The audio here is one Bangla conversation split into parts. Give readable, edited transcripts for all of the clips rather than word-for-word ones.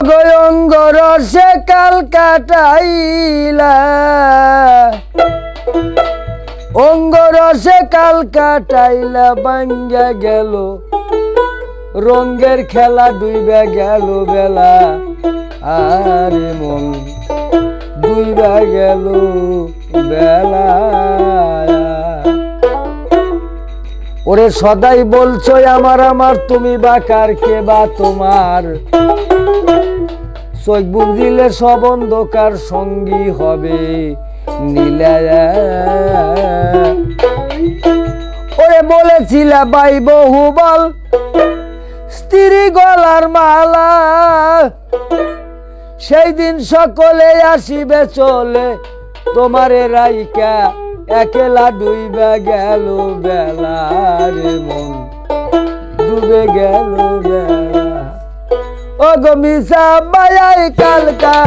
অঙ্গ রসে কাল কাটাইলা, অঙ্গ রসে কাল কাটাইলা, ভাঙ্গা গেল রঙের খেলা, ডুইবা গেল বেলা, আরে মন ডুইবা গেল বেলা। ওরে সদাই বলছো আমার আমার, তুমি বা কার, কে বা তোমার, চোখ বুঝিলে সব অন্ধকার সঙ্গী হবে নীলা। ওরে বলেছিলা বাই বহুবল স্ত্রী গলার মালা, সেই দিন সকলে আসিবে চলে, তোমারে রাইকা একেলা ডুইবা গেল বেলা, রে মন ডুবে গেল বেলা। ও গো মিশা মায়াই কালকা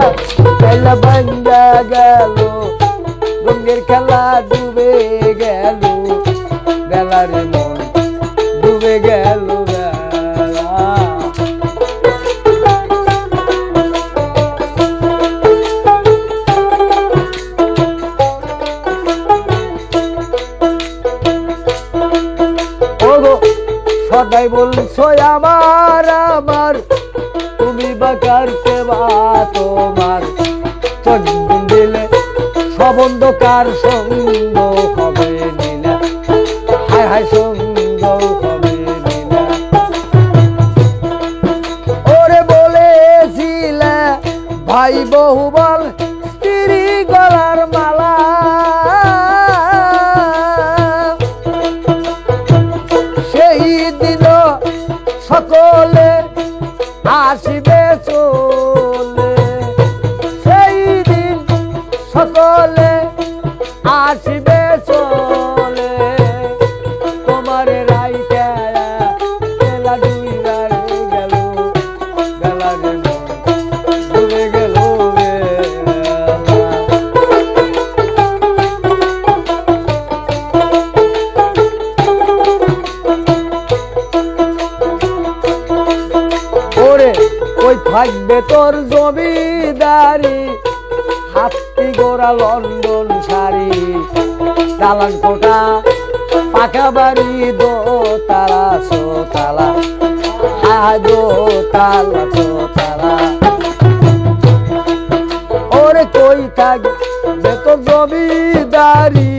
খেলা ভাঙ্গা গেল, রঙের খেলা ডুবে গেল বেলা, রে মন ডুবে গেল বেলা। সদাই বলছো আমার আমার, তুমি বা কার, কে বা তোমার, চোখ দিলে সব অন্ধকার সঙ্গ হবে নীলা, হায় হায় সঙ্গ হবে নীলা। ওরে বলেছিলে ভাই বহুবল স্ত্রী গলার মালা, সেই দিন সকলে আসিবে চলে, সেই দিন সকলে আসিবে চলে, তোমার রাইকা বেলা ডুইবা গেল বেলা, রে ডুবে গেল বেলা। ওরে কই থাকবে তোর জমিদারি, হাতি গোড়া লন্ডন শাড়ি, দালান কোটা পাকা বাড়ি, দোতলা ছোতলা, দোতলা ছোতলা। ওরে কই থাকবে তোর জমিদারি,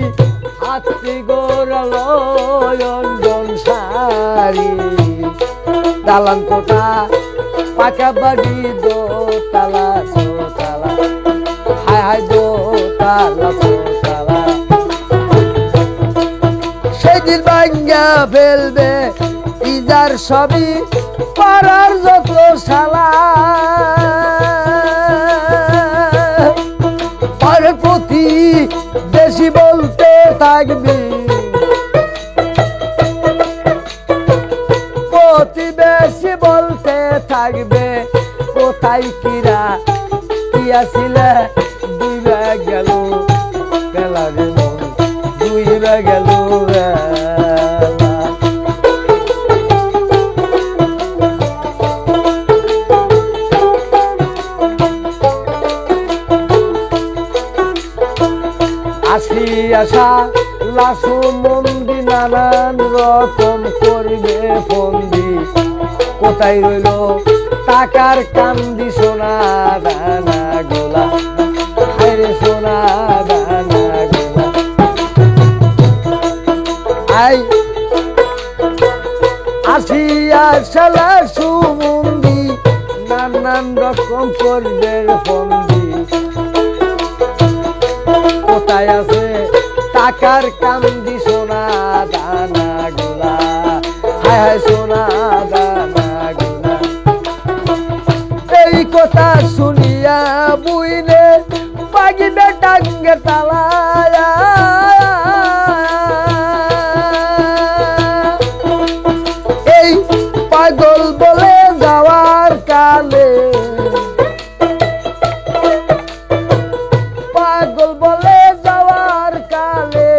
হাতি গোড়া লন্ডন শাড়ি, দালান কোটা পাকা বাড়ি, দোতলা ছোতলা, হায় হায় দোতলা ছোতলা। সেদিন ভাঙ্গা ফেলবে ইজার সবই, পাড়ার যত শালা, আর প্রতি বেশি বলতে থাকবি, প্রতিবেশী বলতে থাকবে, কোথায় কিরা কি আসিলে ডুইবা গেল বেলা, রে মন ডুইবা গেল বেলা। আসি আসা লাশু মন্দি, নানান রকম করবে ফন্দি, কোথায় রইল টাকার কান্দি, সোনা দানা গোলা, হায়রে সোনা দানা গোলা। আই আসি আসা লাশু মন্দি, নানান রকম করবে ফন্দি, কোথায় আছে টাকার কান্দি, সোনা দানা গোলা, হায় হায় সোনা দানা গোলা। এই কথা শুনিয়া বুইনে পাগিবে টাঙ্গে তালায়া, এই পাগল বলে যাওয়ার কালে, পাগল বলে যাওয়ার কালে,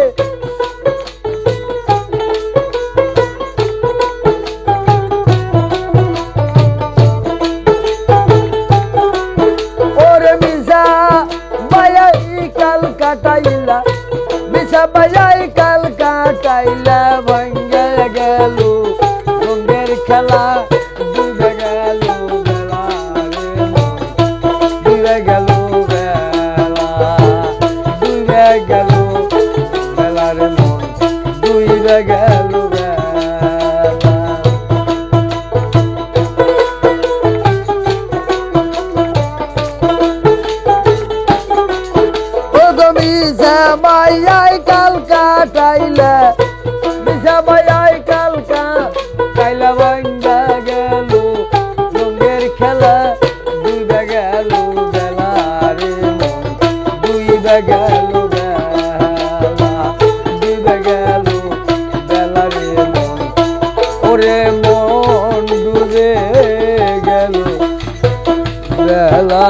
গেল বেলা